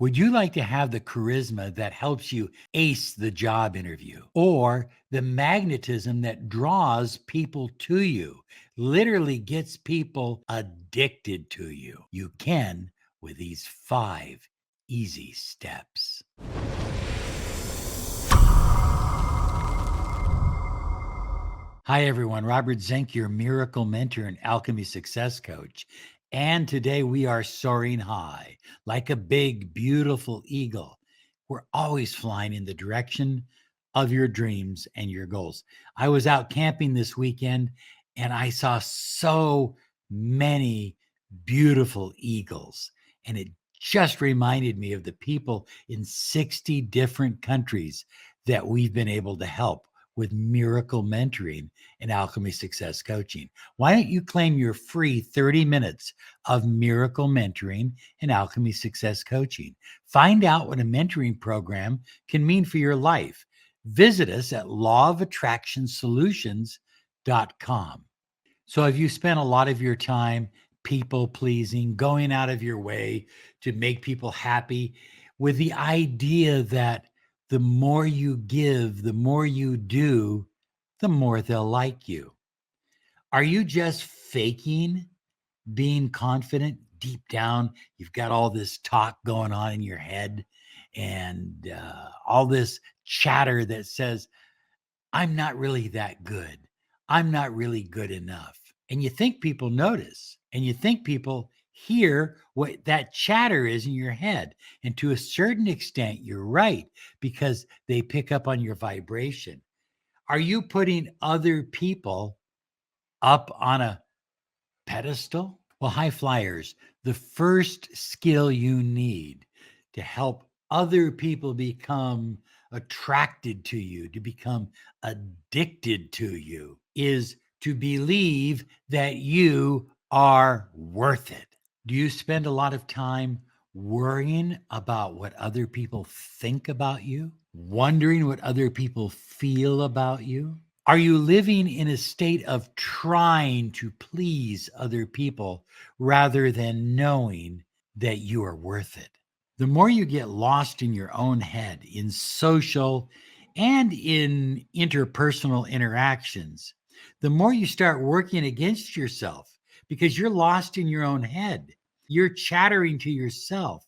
Would you like to have the charisma that helps you ace the job interview, or the magnetism that draws people to you, literally gets people addicted to you? You can with these 5 easy steps. Hi, everyone. Robert Zink, your miracle mentor and alchemy success coach. And today we are soaring high like a big, beautiful eagle. We're always flying in the direction of your dreams and your goals. I was out camping this weekend and I saw so many beautiful eagles. And it just reminded me of the people in 60 different countries that we've been able to help with miracle mentoring and alchemy success coaching. Why don't you claim your free 30 minutes of miracle mentoring and alchemy success coaching? Find out what a mentoring program can mean for your life. Visit us at lawofattractionsolutions.com. So, have you spent a lot of your time people pleasing, going out of your way to make people happy with the idea that the more you give, the more you do, the more they'll like you? Are you just faking being confident deep down? You've got all this talk going on in your head and all this chatter that says, I'm not really that good. I'm not really good enough. And you think people notice and you think people hear what that chatter is in your head. And to a certain extent, you're right, because they pick up on your vibration. Are you putting other people up on a pedestal? Well, high flyers, the first skill you need to help other people become attracted to you, to become addicted to you, is to believe that you are worth it. Do you spend a lot of time worrying about what other people think about you, wondering what other people feel about you? Are you living in a state of trying to please other people rather than knowing that you are worth it? The more you get lost in your own head, in social and in interpersonal interactions, the more you start working against yourself because you're lost in your own head. You're chattering to yourself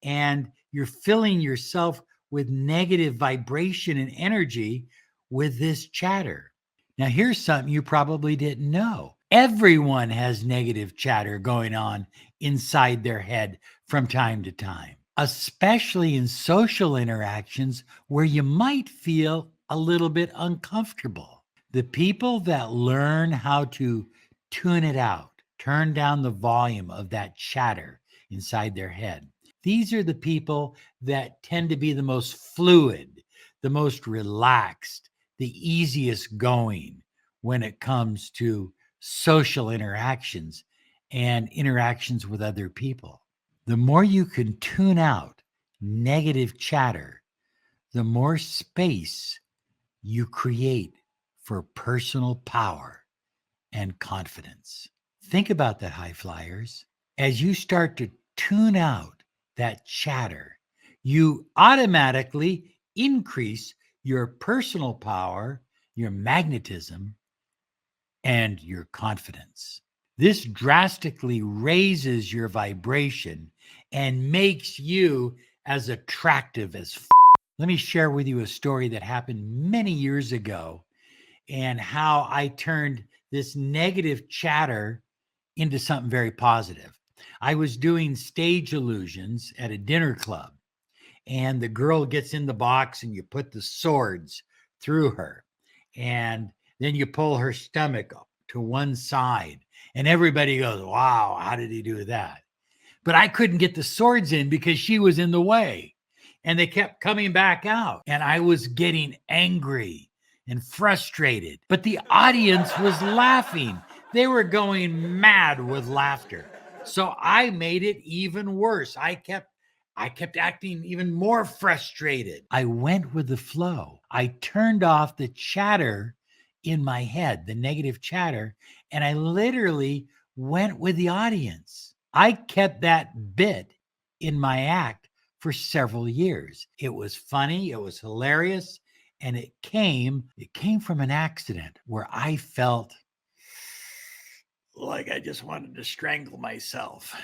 and you're filling yourself with negative vibration and energy with this chatter. Now, here's something you probably didn't know. Everyone has negative chatter going on inside their head from time to time, especially in social interactions where you might feel a little bit uncomfortable. The people that learn how to tune it out, turn down the volume of that chatter inside their head, these are the people that tend to be the most fluid, the most relaxed, the easiest going when it comes to social interactions and interactions with other people. The more you can tune out negative chatter, the more space you create for personal power and confidence. Think about that, high flyers. As you start to tune out that chatter, you automatically increase your personal power, your magnetism, and your confidence. This drastically raises your vibration and makes you as attractive as. Let me share with you a story that happened many years ago and how I turned this negative chatter into something very positive. I was doing stage illusions at a dinner club, and the girl gets in the box and you put the swords through her, and then you pull her stomach up to one side, and everybody goes, wow, how did he do that? But I couldn't get the swords in because she was in the way, and they kept coming back out, and I was getting angry and frustrated, but the audience was laughing. They were going mad with laughter. So I made it even worse. I kept acting even more frustrated. I went with the flow. I turned off the chatter in my head, the negative chatter, and I literally went with the audience. I kept that bit in my act for several years. It was funny, it was hilarious, and it came from an accident where I felt like I just wanted to strangle myself.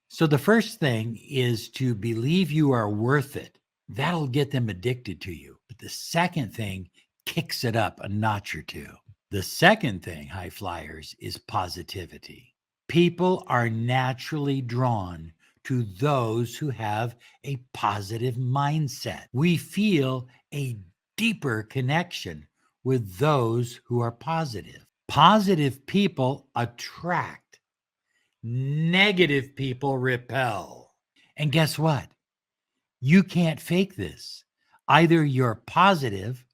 So the first thing is to believe you are worth it. That'll get them addicted to you. But the second thing kicks it up a notch or two. The second thing, high flyers, is positivity. People are naturally drawn to those who have a positive mindset. We feel a deeper connection with those who are positive. Positive people attract, negative people repel. And guess what? You can't fake this. Either you're positive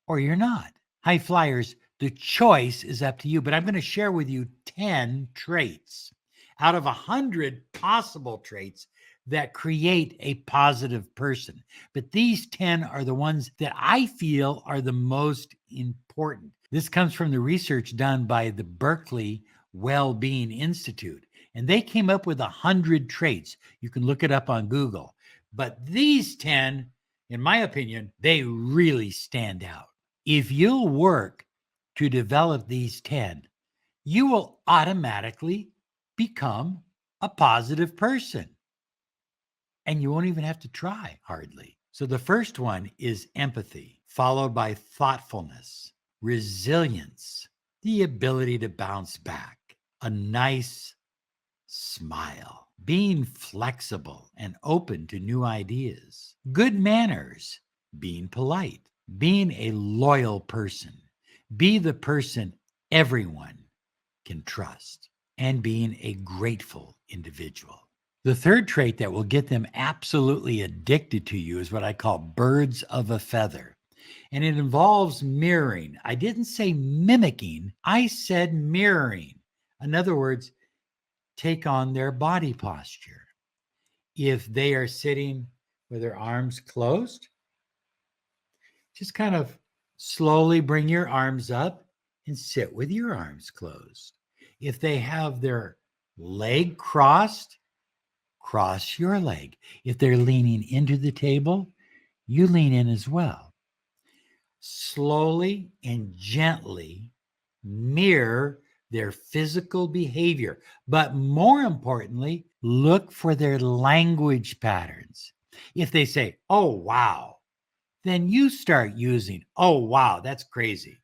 or you're not. High flyers, the choice is up to you, but I'm going to share with you 10 traits out of 100 possible traits that create a positive person. But these 10 are the ones that I feel are the most important. This comes from the research done by the Berkeley Well-Being Institute, and they came up with 100 traits. You can look it up on Google. But these 10, in my opinion, they really stand out. If you'll work to develop these 10, you will automatically become a positive person. And you won't even have to try hardly. So the first one is empathy, followed by thoughtfulness, resilience, the ability to bounce back, a nice smile, being flexible and open to new ideas, good manners, being polite, being a loyal person, be the person everyone can trust, and being a grateful individual. The third trait that will get them absolutely addicted to you is what I call birds of a feather. And it involves mirroring. I didn't say mimicking, I said mirroring. In other words, take on their body posture. If they are sitting with their arms closed, just kind of slowly bring your arms up and sit with your arms closed. If they have their leg crossed, cross your leg. If they're leaning into the table, you lean in as well. Slowly and gently mirror their physical behavior, but more importantly, look for their language patterns. If they say, "Oh, wow," then you start using, "Oh, wow, that's crazy."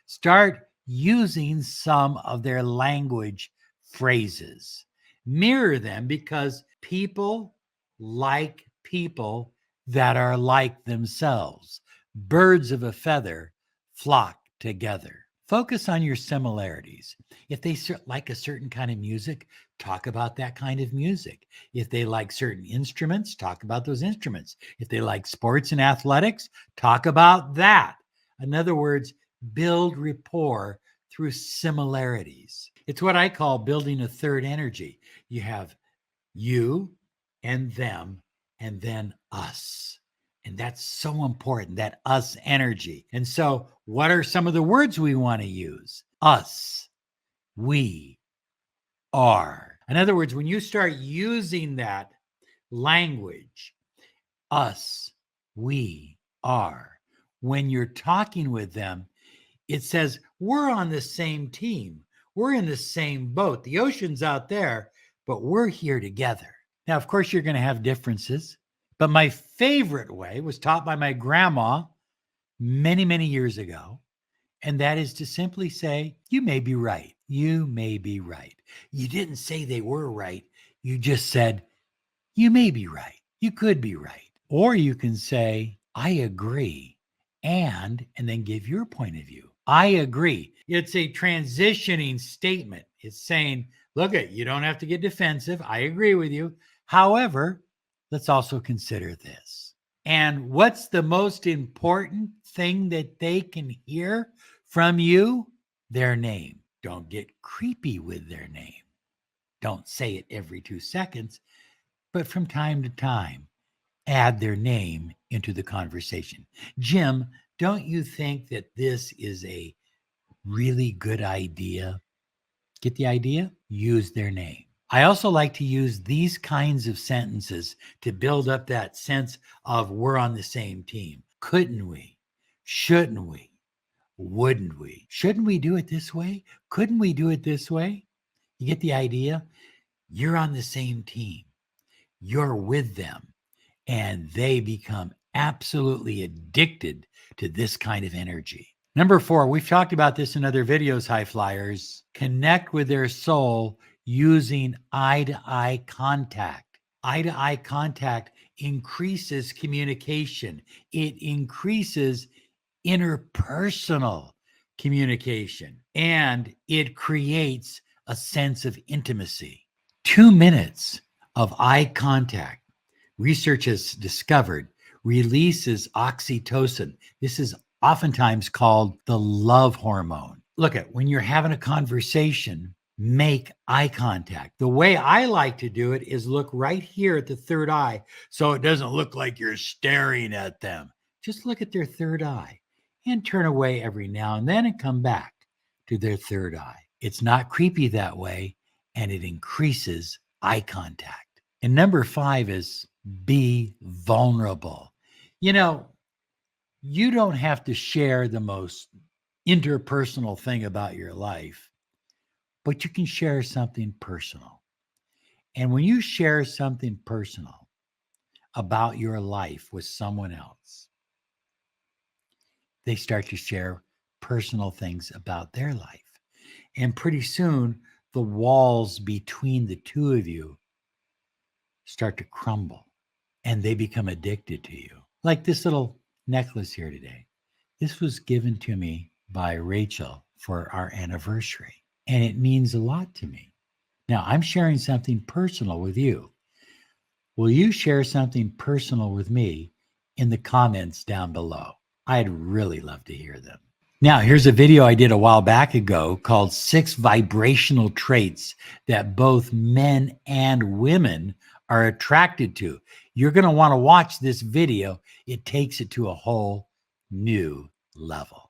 Start using some of their language phrases. Mirror them because people like people that are like themselves. Birds of a feather flock together. Focus on your similarities. If they like a certain kind of music, talk about that kind of music. If they like certain instruments, talk about those instruments. If they like sports and athletics, talk about that. In other words, build rapport through similarities. It's what I call building a third energy. You have you and them, and then us. And that's so important, that us energy. And so, what are some of the words we want to use? Us, we, are. In other words, when you start using that language, us, we, are, when you're talking with them, it says, we're on the same team. We're in the same boat. The ocean's out there, but we're here together. Now, of course, you're going to have differences, but my favorite way was taught by my grandma many, many years ago. And that is to simply say, you may be right. You may be right. You didn't say they were right. You just said, you may be right. You could be right. Or you can say, I agree. And then give your point of view. I agree. It's a transitioning statement. It's saying, look, you don't have to get defensive. I agree with you. However, let's also consider this. And what's the most important thing that they can hear from you? Their name. Don't get creepy with their name. Don't say it every 2 seconds, but from time to time, add their name into the conversation. Jim, don't you think that this is a really good idea? Get the idea? Use their name. I also like to use these kinds of sentences to build up that sense of we're on the same team. Couldn't we? Shouldn't we? Wouldn't we? Shouldn't we do it this way? Couldn't we do it this way? You get the idea? You're on the same team. You're with them, and they become absolutely addicted to this kind of energy. Number 4, we've talked about this in other videos, high flyers. Connect with their soul using eye to eye contact. Eye to eye contact increases communication, it increases interpersonal communication, and it creates a sense of intimacy. 2 minutes of eye contact, research has discovered, releases oxytocin. This is oftentimes called the love hormone. Look at when you're having a conversation, make eye contact. The way I like to do it is look right here at the third eye so it doesn't look like you're staring at them. Just look at their third eye and turn away every now and then and come back to their third eye. It's not creepy that way, and it increases eye contact. And number 5 is be vulnerable. You know, you don't have to share the most interpersonal thing about your life, but you can share something personal. And when you share something personal about your life with someone else, they start to share personal things about their life. And pretty soon, the walls between the two of you start to crumble and they become addicted to you. Like this little necklace here today. This was given to me by Rachel for our anniversary, and it means a lot to me. Now, I'm sharing something personal with you. Will you share something personal with me in the comments down below? I'd really love to hear them. Now, here's a video I did a while back ago called 6 Vibrational Traits That Both Men and Women Are Attracted to. You're going to want to watch this video. It takes it to a whole new level.